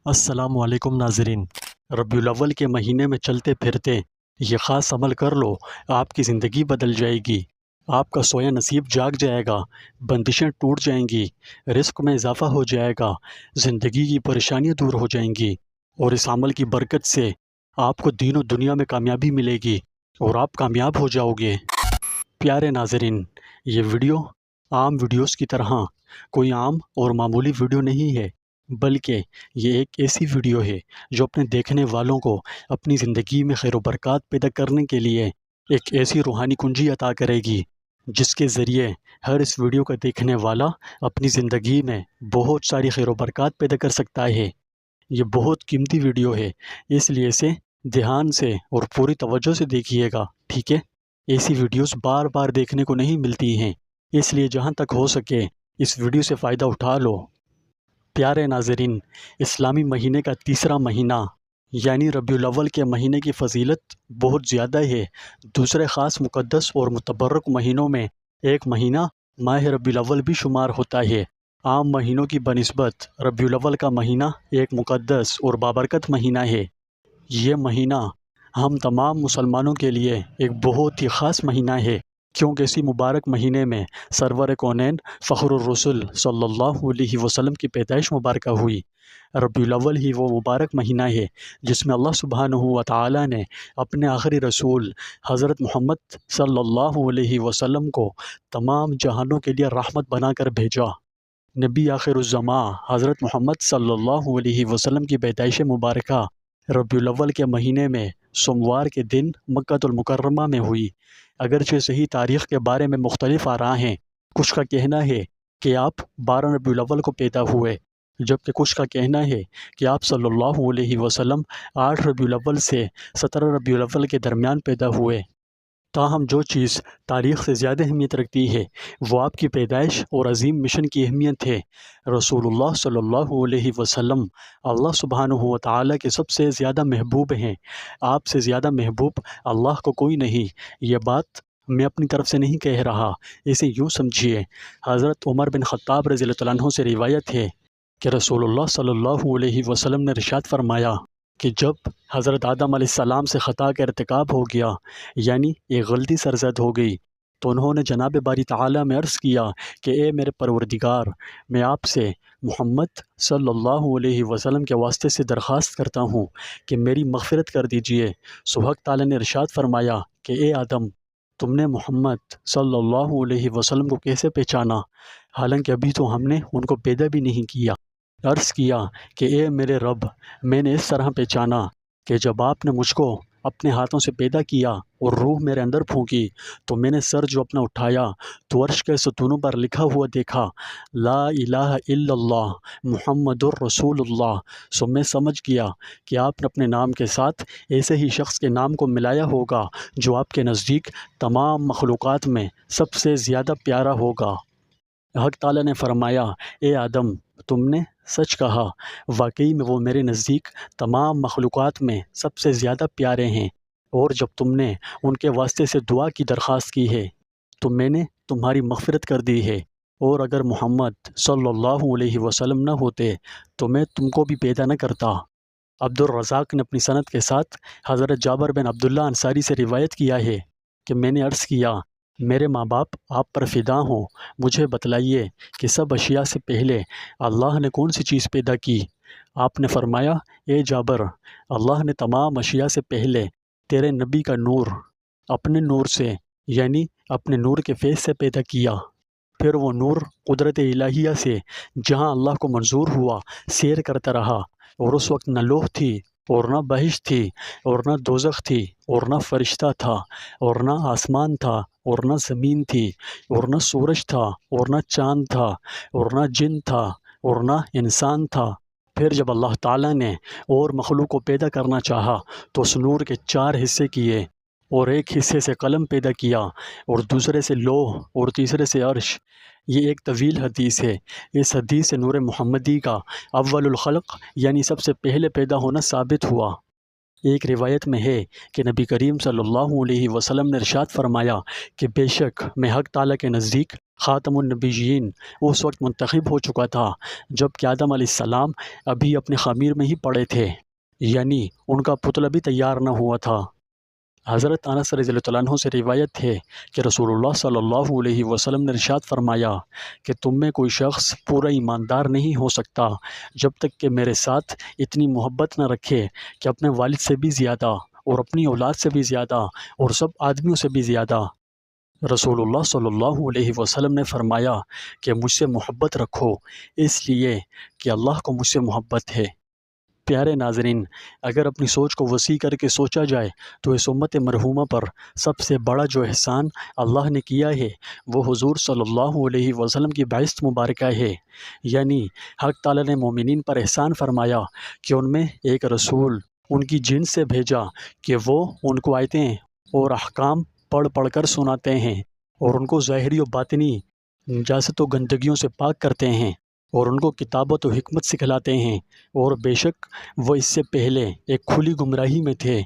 السلام علیکم ناظرین۔ ربیع الاول کے مہینے میں چلتے پھرتے یہ خاص عمل کر لو، آپ کی زندگی بدل جائے گی، آپ کا سویا نصیب جاگ جائے گا، بندشیں ٹوٹ جائیں گی، رزق میں اضافہ ہو جائے گا، زندگی کی پریشانیاں دور ہو جائیں گی، اور اس عمل کی برکت سے آپ کو دین و دنیا میں کامیابی ملے گی اور آپ کامیاب ہو جاؤ گے۔ پیارے ناظرین، یہ ویڈیو عام ویڈیوز کی طرح کوئی عام اور معمولی ویڈیو نہیں ہے، بلکہ یہ ایک ایسی ویڈیو ہے جو اپنے دیکھنے والوں کو اپنی زندگی میں خیر و برکات پیدا کرنے کے لیے ایک ایسی روحانی کنجی عطا کرے گی جس کے ذریعے ہر اس ویڈیو کا دیکھنے والا اپنی زندگی میں بہت ساری خیر و برکات پیدا کر سکتا ہے۔ یہ بہت قیمتی ویڈیو ہے، اس لیے اسے دھیان سے اور پوری توجہ سے دیکھیے گا، ٹھیک ہے؟ ایسی ویڈیوز بار بار دیکھنے کو نہیں ملتی ہیں، اس لیے جہاں تک ہو سکے اس ویڈیو سے فائدہ اٹھا لو۔ پیارے ناظرین، اسلامی مہینے کا تیسرا مہینہ یعنی ربیع الاول کے مہینے کی فضیلت بہت زیادہ ہے۔ دوسرے خاص مقدس اور متبرک مہینوں میں ایک مہینہ ماہ ربیع الاول بھی شمار ہوتا ہے۔ عام مہینوں کی بنسبت ربیع الاول کا مہینہ ایک مقدس اور بابرکت مہینہ ہے۔ یہ مہینہ ہم تمام مسلمانوں کے لیے ایک بہت ہی خاص مہینہ ہے، کیونکہ اسی مبارک مہینے میں سرور کونین فخر الرسل صلی اللہ علیہ وسلم کی پیدائش مبارکہ ہوئی۔ ربیع الاول ہی وہ مبارک مہینہ ہے جس میں اللہ سبحانہ و تعالیٰ نے اپنے آخری رسول حضرت محمد صلی اللہ علیہ وسلم کو تمام جہانوں کے لیے رحمت بنا کر بھیجا۔ نبی آخر الزماں حضرت محمد صلی اللہ علیہ وسلم کی پیدائش مبارکہ ربیع الاول کے مہینے میں سوموار کے دن مکہ المکرمہ میں ہوئی۔ اگرچہ صحیح تاریخ کے بارے میں مختلف آراء ہیں، کچھ کا کہنا ہے کہ آپ 12 ربیع الاول کو پیدا ہوئے، جبکہ کچھ کا کہنا ہے کہ آپ صلی اللہ علیہ وسلم 8 ربیع الاول سے 17 ربیع الاول کے درمیان پیدا ہوئے۔ تاہم جو چیز تاریخ سے زیادہ اہمیت رکھتی ہے وہ آپ کی پیدائش اور عظیم مشن کی اہمیت ہے۔ رسول اللہ صلی اللہ علیہ وسلم اللہ سبحانہ و تعالیٰ کے سب سے زیادہ محبوب ہیں۔ آپ سے زیادہ محبوب اللہ کو کوئی نہیں۔ یہ بات میں اپنی طرف سے نہیں کہہ رہا، اسے یوں سمجھیے، حضرت عمر بن خطاب رضی اللہ عنہ سے روایت ہے کہ رسول اللہ صلی اللہ علیہ وسلم نے ارشاد فرمایا کہ جب حضرت آدم علیہ السلام سے خطا کا ارتکاب ہو گیا، یعنی ایک غلطی سرزد ہو گئی، تو انہوں نے جناب باری تعالیٰ میں عرض کیا کہ اے میرے پروردگار، میں آپ سے محمد صلی اللہ علیہ وسلم کے واسطے سے درخواست کرتا ہوں کہ میری مغفرت کر دیجئے۔ سو حق تعالیٰ نے ارشاد فرمایا کہ اے آدم، تم نے محمد صلی اللہ علیہ وسلم کو کیسے پہچانا، حالانکہ ابھی تو ہم نے ان کو پیدا بھی نہیں کیا۔ عرض کیا کہ اے میرے رب، میں نے اس طرح پہچانا کہ جب آپ نے مجھ کو اپنے ہاتھوں سے پیدا کیا اور روح میرے اندر پھونکی تو میں نے سر جو اپنا اٹھایا تو عرش کے ستونوں پر لکھا ہوا دیکھا، لا الہ الا اللہ محمد الرسول اللہ۔ سو میں سمجھ گیا کہ آپ نے اپنے نام کے ساتھ ایسے ہی شخص کے نام کو ملایا ہوگا جو آپ کے نزدیک تمام مخلوقات میں سب سے زیادہ پیارا ہوگا۔ حق تعالیٰ نے فرمایا، اے آدم، تم نے سچ کہا، واقعی میں وہ میرے نزدیک تمام مخلوقات میں سب سے زیادہ پیارے ہیں، اور جب تم نے ان کے واسطے سے دعا کی درخواست کی ہے تو میں نے تمہاری مغفرت کر دی ہے، اور اگر محمد صلی اللہ علیہ وسلم نہ ہوتے تو میں تم کو بھی پیدا نہ کرتا۔ عبد الرزاق نے اپنی سند کے ساتھ حضرت جابر بن عبداللہ انصاری سے روایت کیا ہے کہ میں نے عرض کیا، میرے ماں باپ آپ پر فدا ہوں، مجھے بتلائیے کہ سب اشیاء سے پہلے اللہ نے کون سی چیز پیدا کی؟ آپ نے فرمایا، اے جابر، اللہ نے تمام اشیاء سے پہلے تیرے نبی کا نور اپنے نور سے، یعنی اپنے نور کے فیض سے پیدا کیا۔ پھر وہ نور قدرت الہیہ سے جہاں اللہ کو منظور ہوا سیر کرتا رہا، اور اس وقت نہ لوح تھی اور نہ بہشت تھی اور نہ دوزخ تھی اور نہ فرشتہ تھا اور نہ آسمان تھا اور نہ زمین تھی اور نہ سورج تھا اور نہ چاند تھا اور نہ جن تھا اور نہ انسان تھا۔ پھر جب اللہ تعالیٰ نے اور مخلوق کو پیدا کرنا چاہا تو اس نور کے 4 حصے کیے، اور ایک حصے سے قلم پیدا کیا اور دوسرے سے لوح اور تیسرے سے عرش۔ یہ ایک طویل حدیث ہے۔ اس حدیث سے نور محمدی کا اول الخلق یعنی سب سے پہلے پیدا ہونا ثابت ہوا۔ ایک روایت میں ہے کہ نبی کریم صلی اللہ علیہ وسلم نے ارشاد فرمایا کہ بے شک میں حق تعالیٰ کے نزدیک خاتم النبیین اس وقت منتخب ہو چکا تھا جب کہ آدم علیہ السلام ابھی اپنے خمیر میں ہی پڑے تھے، یعنی ان کا پتلا بھی تیار نہ ہوا تھا۔ حضرت انس رضی اللہ عنہ سے روایت ہے کہ رسول اللہ صلی اللہ علیہ وسلم نے ارشاد فرمایا کہ تم میں کوئی شخص پورا ایماندار نہیں ہو سکتا جب تک کہ میرے ساتھ اتنی محبت نہ رکھے کہ اپنے والد سے بھی زیادہ اور اپنی اولاد سے بھی زیادہ اور سب آدمیوں سے بھی زیادہ۔ رسول اللہ صلی اللہ علیہ وسلم نے فرمایا کہ مجھ سے محبت رکھو اس لیے کہ اللہ کو مجھ سے محبت ہے۔ پیارے ناظرین، اگر اپنی سوچ کو وسیع کر کے سوچا جائے تو اس امت مرحومہ پر سب سے بڑا جو احسان اللہ نے کیا ہے وہ حضور صلی اللہ علیہ وسلم کی بعثت مبارکہ ہے، یعنی حق تعالیٰ نے مومنین پر احسان فرمایا کہ ان میں ایک رسول ان کی جنس سے بھیجا کہ وہ ان کو آیتیں اور احکام پڑھ پڑھ کر سناتے ہیں اور ان کو ظاہری و باطنی نجاست و گندگیوں سے پاک کرتے ہیں اور ان کو کتابت و حکمت سکھلاتے ہیں، اور بے شک وہ اس سے پہلے ایک کھلی گمراہی میں تھے۔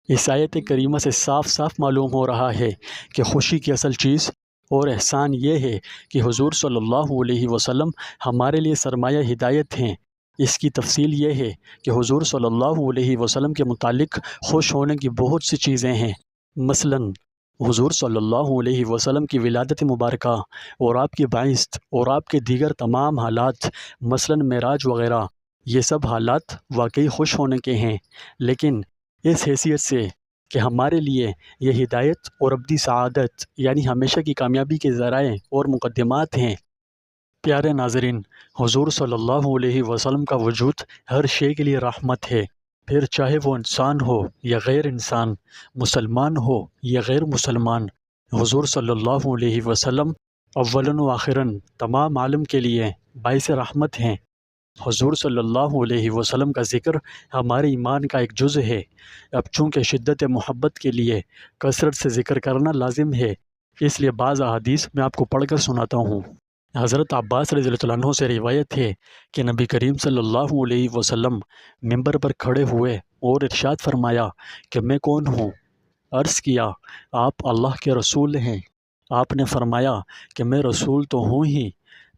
اس آیت کریمہ سے صاف صاف معلوم ہو رہا ہے کہ خوشی کی اصل چیز اور احسان یہ ہے کہ حضور صلی اللہ علیہ وسلم ہمارے لیے سرمایہ ہدایت ہیں۔ اس کی تفصیل یہ ہے کہ حضور صلی اللہ علیہ وسلم کے متعلق خوش ہونے کی بہت سی چیزیں ہیں، مثلاً حضور صلی اللہ علیہ وسلم کی ولادت مبارکہ اور آپ کی بعثت اور آپ کے دیگر تمام حالات، مثلاً معراج وغیرہ، یہ سب حالات واقعی خوش ہونے کے ہیں، لیکن اس حیثیت سے کہ ہمارے لیے یہ ہدایت اور ابدی سعادت یعنی ہمیشہ کی کامیابی کے ذرائع اور مقدمات ہیں۔ پیارے ناظرین، حضور صلی اللہ علیہ وسلم کا وجود ہر شے کے لیے رحمت ہے، پھر چاہے وہ انسان ہو یا غیر انسان، مسلمان ہو یا غیر مسلمان۔ حضور صلی اللہ علیہ وسلم اولاً و آخراً تمام عالم کے لیے باعث رحمت ہیں۔ حضور صلی اللہ علیہ وسلم کا ذکر ہمارے ایمان کا ایک جزء ہے۔ اب چونکہ شدت محبت کے لیے کثرت سے ذکر کرنا لازم ہے، اس لیے بعض احادیث میں آپ کو پڑھ کر سناتا ہوں۔ حضرت عباس رضی اللہ عنہ سے روایت ہے کہ نبی کریم صلی اللہ علیہ وسلم منبر پر کھڑے ہوئے اور ارشاد فرمایا کہ میں کون ہوں؟ عرض کیا آپ اللہ کے رسول ہیں۔ آپ نے فرمایا کہ میں رسول تو ہوں ہی،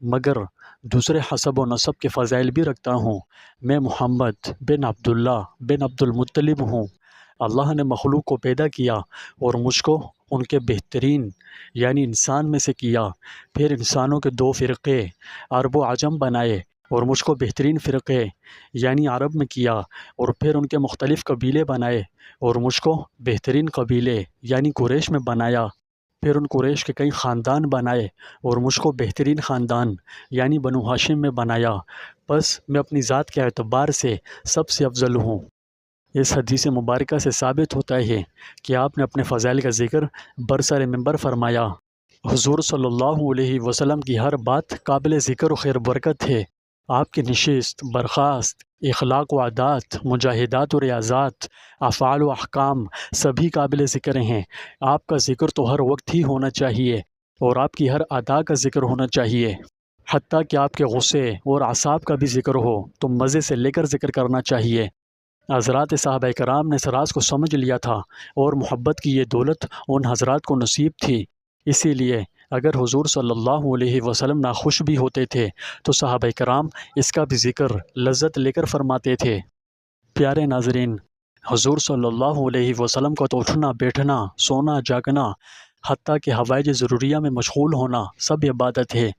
مگر دوسرے حسب و نسب کے فضائل بھی رکھتا ہوں۔ میں محمد بن عبداللہ بن عبد المطلب ہوں۔ اللہ نے مخلوق کو پیدا کیا اور مجھ کو ان کے بہترین یعنی انسان میں سے کیا، پھر انسانوں کے دو فرقے عرب و عجم بنائے اور مجھ کو بہترین فرقے یعنی عرب میں کیا، اور پھر ان کے مختلف قبیلے بنائے اور مجھ کو بہترین قبیلے یعنی قریش میں بنایا، پھر ان قریش کے کئی خاندان بنائے اور مجھ کو بہترین خاندان یعنی بنو ہاشم میں بنایا، بس میں اپنی ذات کے اعتبار سے سب سے افضل ہوں۔ اس حدیث مبارکہ سے ثابت ہوتا ہے کہ آپ نے اپنے فضائل کا ذکر برسر منبر فرمایا۔ حضور صلی اللہ علیہ وسلم کی ہر بات قابل ذکر و خیر برکت ہے۔ آپ کی نشست، برخاست، اخلاق و عادات، مجاہدات و ریاضات، افعال و احکام سبھی قابل ذکر ہیں۔ آپ کا ذکر تو ہر وقت ہی ہونا چاہیے اور آپ کی ہر ادا کا ذکر ہونا چاہیے، حتیٰ کہ آپ کے غصے اور اعصاب کا بھی ذکر ہو تو مزے سے لے کر ذکر کرنا چاہیے۔ حضرات صحابہ کرام نے اس راز کو سمجھ لیا تھا اور محبت کی یہ دولت ان حضرات کو نصیب تھی، اسی لیے اگر حضور صلی اللہ علیہ وسلم ناخوش بھی ہوتے تھے تو صحابہ کرام اس کا بھی ذکر لذت لے کر فرماتے تھے۔ پیارے ناظرین، حضور صلی اللہ علیہ وسلم کا تو اٹھنا بیٹھنا، سونا جاگنا، حتیٰ کہ حوائج ضروریہ میں مشغول ہونا سب عبادت ہے،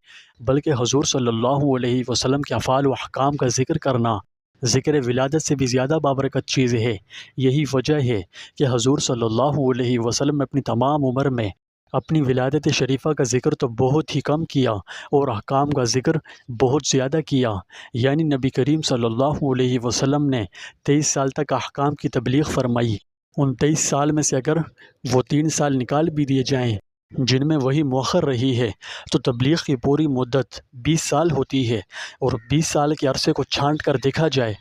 بلکہ حضور صلی اللہ علیہ وسلم کے افعال و احکام کا ذکر کرنا ذکر ولادت سے بھی زیادہ بابرکت چیز ہے۔ یہی وجہ ہے کہ حضور صلی اللہ علیہ وسلم اپنی تمام عمر میں اپنی ولادت شریفہ کا ذکر تو بہت ہی کم کیا اور احکام کا ذکر بہت زیادہ کیا، یعنی نبی کریم صلی اللہ علیہ وسلم نے 23 سال تک احکام کی تبلیغ فرمائی۔ ان 23 سال میں سے اگر وہ 3 سال نکال بھی دیے جائیں جن میں وہی مؤخر رہی ہے تو تبلیغ کی پوری مدت 20 سال ہوتی ہے، اور 20 سال کے عرصے کو چھانٹ کر دیکھا جائے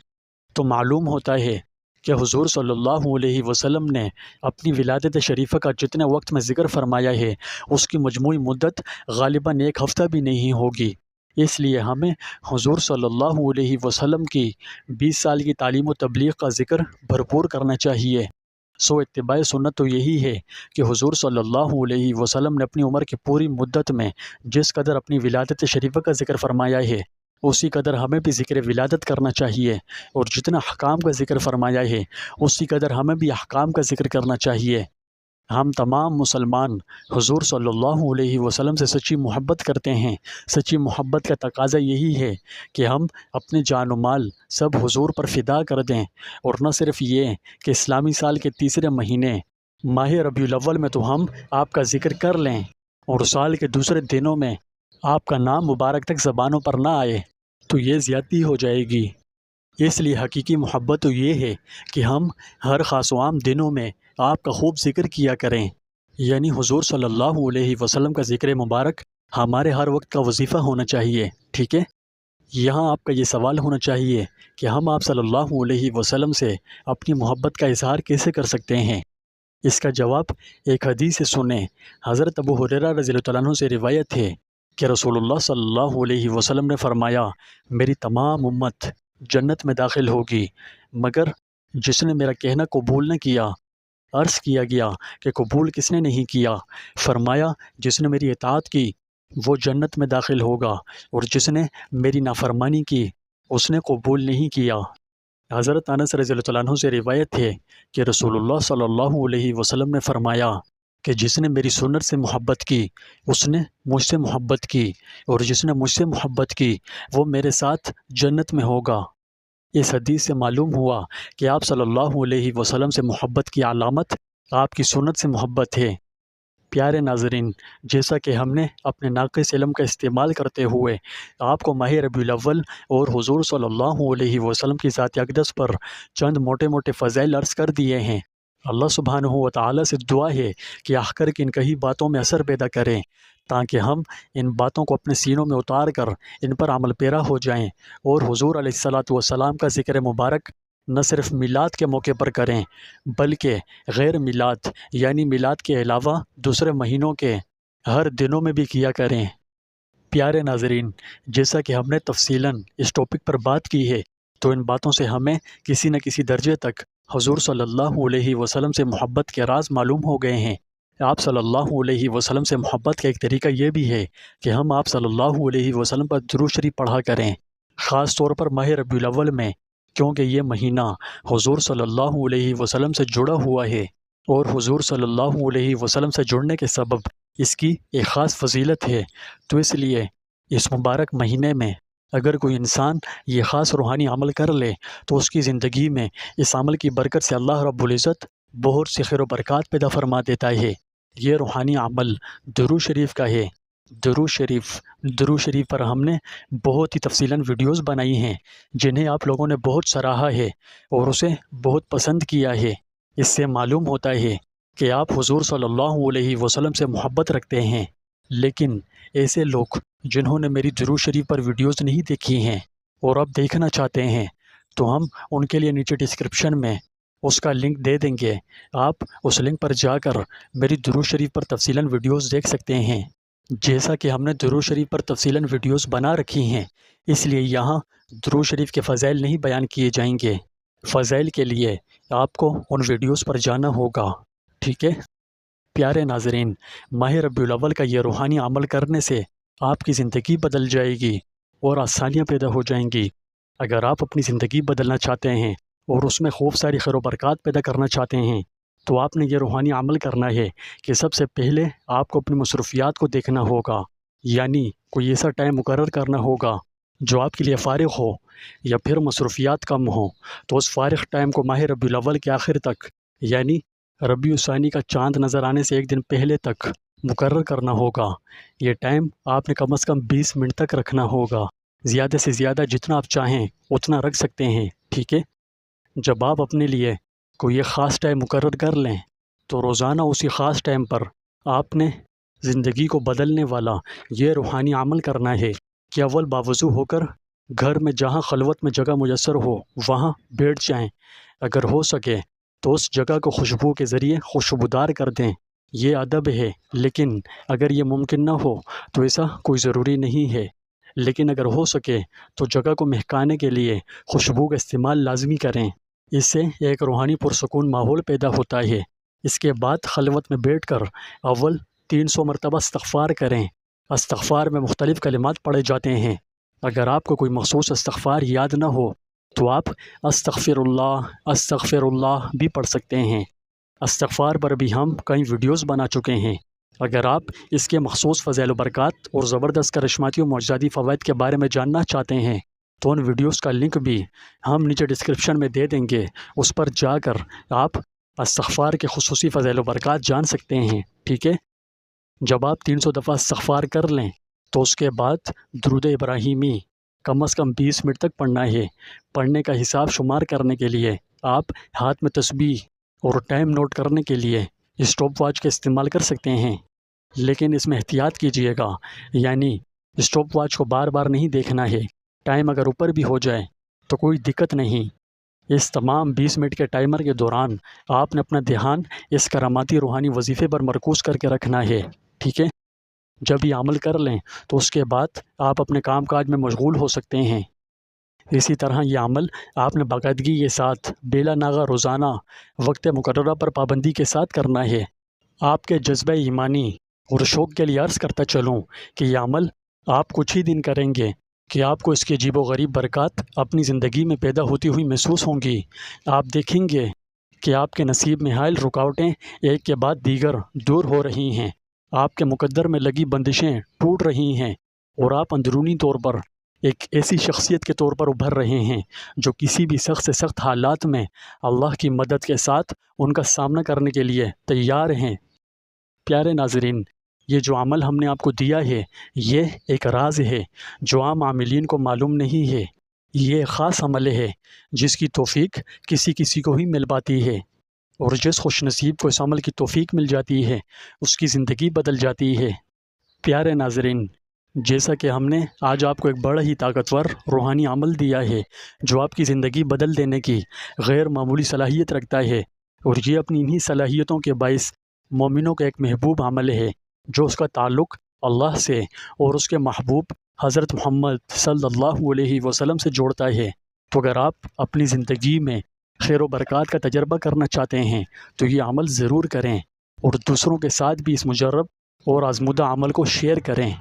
تو معلوم ہوتا ہے کہ حضور صلی اللہ علیہ وسلم نے اپنی ولادت شریفہ کا جتنے وقت میں ذکر فرمایا ہے اس کی مجموعی مدت غالباً 1 ہفتہ بھی نہیں ہوگی۔ اس لیے ہمیں حضور صلی اللہ علیہ وسلم کی 20 سال کی تعلیم و تبلیغ کا ذکر بھرپور کرنا چاہیے۔ سو اتباع سنت تو یہی ہے کہ حضور صلی اللہ علیہ وسلم نے اپنی عمر کی پوری مدت میں جس قدر اپنی ولادت شریفہ کا ذکر فرمایا ہے اسی قدر ہمیں بھی ذکر ولادت کرنا چاہیے، اور جتنا احکام کا ذکر فرمایا ہے اسی قدر ہمیں بھی احکام کا ذکر کرنا چاہیے۔ ہم تمام مسلمان حضور صلی اللہ علیہ وسلم سے سچی محبت کرتے ہیں۔ سچی محبت کا تقاضا یہی ہے کہ ہم اپنے جان و مال سب حضور پر فدا کر دیں، اور نہ صرف یہ کہ اسلامی سال کے تیسرے مہینے ماہ ربیع الاول میں تو ہم آپ کا ذکر کر لیں، اور سال کے دوسرے دنوں میں آپ کا نام مبارک تک زبانوں پر نہ آئے تو یہ زیادتی ہو جائے گی۔ اس لیے حقیقی محبت تو یہ ہے کہ ہم ہر خاص و عام دنوں میں آپ کا خوب ذکر کیا کریں، یعنی حضور صلی اللہ علیہ وسلم کا ذکر مبارک ہمارے ہر وقت کا وظیفہ ہونا چاہیے، ٹھیک ہے؟ یہاں آپ کا یہ سوال ہونا چاہیے کہ ہم آپ صلی اللہ علیہ وسلم سے اپنی محبت کا اظہار کیسے کر سکتے ہیں؟ اس کا جواب ایک حدیث سے سنیں۔ حضرت ابو ہریرہ رضی اللہ تعالیٰ عنہ سے روایت ہے کہ رسول اللہ صلی اللہ علیہ وسلم نے فرمایا، میری تمام امت جنت میں داخل ہوگی مگر جس نے میرا کہنا قبول نہ کیا۔ عرض کیا گیا کہ قبول کس نے نہیں کیا؟ فرمایا، جس نے میری اطاعت کی وہ جنت میں داخل ہوگا، اور جس نے میری نافرمانی کی اس نے قبول نہیں کیا۔ حضرت انس رضی اللہ عنہ سے روایت ہے کہ رسول اللہ صلی اللہ علیہ وسلم نے فرمایا کہ جس نے میری سنت سے محبت کی اس نے مجھ سے محبت کی، اور جس نے مجھ سے محبت کی وہ میرے ساتھ جنت میں ہوگا۔ اس حدیث سے معلوم ہوا کہ آپ صلی اللہ علیہ وسلم سے محبت کی علامت آپ کی سنت سے محبت ہے۔ پیارے ناظرین، جیسا کہ ہم نے اپنے ناقص علم کا استعمال کرتے ہوئے آپ کو ماہ ربیع الاول اور حضور صلی اللہ علیہ وسلم کی ذات اقدس پر چند موٹے موٹے فضائل عرض کر دیے ہیں، اللہ سبحانہ و تعالیٰ سے دعا ہے کہ آخ کر کے ان کئی باتوں میں اثر پیدا کریں، تاکہ ہم ان باتوں کو اپنے سینوں میں اتار کر ان پر عمل پیرا ہو جائیں، اور حضور علیہ الصلاۃ والسلام کا ذکر مبارک نہ صرف میلاد کے موقع پر کریں بلکہ غیر میلاد یعنی میلاد کے علاوہ دوسرے مہینوں کے ہر دنوں میں بھی کیا کریں۔ پیارے ناظرین، جیسا کہ ہم نے تفصیلاً اس ٹاپک پر بات کی ہے تو ان باتوں سے ہمیں کسی نہ کسی درجے تک حضور صلی اللہ علیہ وسلم سے محبت کے راز معلوم ہو گئے ہیں۔ آپ صلی اللہ علیہ وسلم سے محبت کا ایک طریقہ یہ بھی ہے کہ ہم آپ صلی اللہ علیہ وسلم پر درود شریف پڑھا کریں، خاص طور پر ماہ ربیع الاول میں، کیونکہ یہ مہینہ حضور صلی اللہ علیہ وسلم سے جڑا ہوا ہے، اور حضور صلی اللہ علیہ وسلم سے جڑنے کے سبب اس کی ایک خاص فضیلت ہے۔ تو اس لیے اس مبارک مہینے میں اگر کوئی انسان یہ خاص روحانی عمل کر لے تو اس کی زندگی میں اس عمل کی برکت سے اللہ رب العزت بہت سی خیر و برکات پیدا فرما دیتا ہے۔ یہ روحانی عمل درود شریف کا ہے۔ درود شریف پر ہم نے بہت ہی تفصیلاً ویڈیوز بنائی ہیں جنہیں آپ لوگوں نے بہت سراہا ہے اور اسے بہت پسند کیا ہے۔ اس سے معلوم ہوتا ہے کہ آپ حضور صلی اللہ علیہ وسلم سے محبت رکھتے ہیں۔ لیکن ایسے لوگ جنہوں نے میری درود شریف پر ویڈیوز نہیں دیکھی ہیں اور اب دیکھنا چاہتے ہیں تو ہم ان کے لیے نیچے ڈسکرپشن میں اس کا لنک دے دیں گے، آپ اس لنک پر جا کر میری درود شریف پر تفصیلاً ویڈیوز دیکھ سکتے ہیں۔ جیسا کہ ہم نے درود شریف پر تفصیلاً ویڈیوز بنا رکھی ہیں، اس لیے یہاں درود شریف کے فضائل نہیں بیان کیے جائیں گے۔ فضائل کے لیے آپ کو ان ویڈیوز پر جانا ہوگا، ٹھیک ہے؟ پیارے ناظرین، ماہ ربیع الاول کا یہ روحانی عمل کرنے سے آپ کی زندگی بدل جائے گی اور آسانیاں پیدا ہو جائیں گی۔ اگر آپ اپنی زندگی بدلنا چاہتے ہیں اور اس میں خوب ساری خیر و برکات پیدا کرنا چاہتے ہیں تو آپ نے یہ روحانی عمل کرنا ہے کہ سب سے پہلے آپ کو اپنی مصروفیات کو دیکھنا ہوگا، یعنی کوئی ایسا ٹائم مقرر کرنا ہوگا جو آپ کے لیے فارغ ہو یا پھر مصروفیات کم ہوں، تو اس فارغ ٹائم کو ماہ ربیع الاول کے آخر تک یعنی ربیع الثانی کا چاند نظر آنے سے ایک دن پہلے تک مقرر کرنا ہوگا۔ یہ ٹائم آپ نے کم از کم 20 منٹ تک رکھنا ہوگا، زیادہ سے زیادہ جتنا آپ چاہیں اتنا رکھ سکتے ہیں، ٹھیک ہے؟ جب آپ اپنے لیے کوئی ایک خاص ٹائم مقرر کر لیں تو روزانہ اسی خاص ٹائم پر آپ نے زندگی کو بدلنے والا یہ روحانی عمل کرنا ہے کہ اول باوضو ہو کر گھر میں جہاں خلوت میں جگہ میسر ہو وہاں بیٹھ جائیں، اگر ہو سکے تو اس جگہ کو خوشبو کے ذریعے خوشبودار کر دیں۔ یہ ادب ہے، لیکن اگر یہ ممکن نہ ہو تو ایسا کوئی ضروری نہیں ہے، لیکن اگر ہو سکے تو جگہ کو مہکانے کے لیے خوشبو کا استعمال لازمی کریں۔ اس سے ایک روحانی پرسکون ماحول پیدا ہوتا ہے۔ اس کے بعد خلوت میں بیٹھ کر اول 300 مرتبہ استغفار کریں۔ استغفار میں مختلف کلمات پڑھے جاتے ہیں۔ اگر آپ کو کوئی مخصوص استغفار یاد نہ ہو تو آپ استغفر اللہ بھی پڑھ سکتے ہیں۔ استغفار پر بھی ہم کئی ویڈیوز بنا چکے ہیں۔ اگر آپ اس کے مخصوص فضائل و برکات اور زبردست کرشماتی و معجزاتی فوائد کے بارے میں جاننا چاہتے ہیں تو ان ویڈیوز کا لنک بھی ہم نیچے ڈسکرپشن میں دے دیں گے، اس پر جا کر آپ استغفار کے خصوصی فضائل و برکات جان سکتے ہیں، ٹھیک ہے؟ جب آپ 300 دفعہ استغفار کر لیں تو اس کے بعد درود ابراہیمی کم از کم 20 منٹ تک پڑھنا ہے۔ پڑھنے کا حساب شمار کرنے کے لیے آپ ہاتھ میں تسبیح اور ٹائم نوٹ کرنے کے لیے اسٹاپ واچ کا استعمال کر سکتے ہیں، لیکن اس میں احتیاط کیجیے گا، یعنی اسٹاپ واچ کو بار بار نہیں دیکھنا ہے۔ ٹائم اگر اوپر بھی ہو جائے تو کوئی دقت نہیں۔ اس تمام 20 منٹ کے ٹائمر کے دوران آپ نے اپنا دھیان اس کراماتی روحانی وظیفے پر مرکوز کر کے رکھنا ہے، ٹھیک ہے؟ جب یہ عمل کر لیں تو اس کے بعد آپ اپنے کام کاج میں مشغول ہو سکتے ہیں۔ اسی طرح یہ عمل آپ نے باقاعدگی کے ساتھ بلا ناغہ روزانہ وقت مقررہ پر پابندی کے ساتھ کرنا ہے۔ آپ کے جذبہ ایمانی اور شوق کے لیے عرض کرتا چلوں کہ یہ عمل آپ کچھ ہی دن کریں گے کہ آپ کو اس کے عجیب و غریب برکات اپنی زندگی میں پیدا ہوتی ہوئی محسوس ہوں گی۔ آپ دیکھیں گے کہ آپ کے نصیب میں حائل رکاوٹیں ایک کے بعد دیگر دور ہو رہی ہیں، آپ کے مقدر میں لگی بندشیں ٹوٹ رہی ہیں، اور آپ اندرونی طور پر ایک ایسی شخصیت کے طور پر ابھر رہے ہیں جو کسی بھی سخت سے سخت حالات میں اللہ کی مدد کے ساتھ ان کا سامنا کرنے کے لیے تیار ہیں۔ پیارے ناظرین، یہ جو عمل ہم نے آپ کو دیا ہے یہ ایک راز ہے جو عام عاملین کو معلوم نہیں ہے۔ یہ ایک خاص عمل ہے جس کی توفیق کسی کسی کو ہی مل پاتی ہے، اور جس خوش نصیب کو اس عمل کی توفیق مل جاتی ہے اس کی زندگی بدل جاتی ہے۔ پیارے ناظرین، جیسا کہ ہم نے آج آپ کو ایک بڑا ہی طاقتور روحانی عمل دیا ہے جو آپ کی زندگی بدل دینے کی غیر معمولی صلاحیت رکھتا ہے، اور یہ اپنی انہی صلاحیتوں کے باعث مومنوں کا ایک محبوب عمل ہے جو اس کا تعلق اللہ سے اور اس کے محبوب حضرت محمد صلی اللہ علیہ وسلم سے جوڑتا ہے۔ تو اگر آپ اپنی زندگی میں خیر و برکات کا تجربہ کرنا چاہتے ہیں تو یہ عمل ضرور کریں، اور دوسروں کے ساتھ بھی اس مجرب اور آزمودہ عمل کو شیئر کریں۔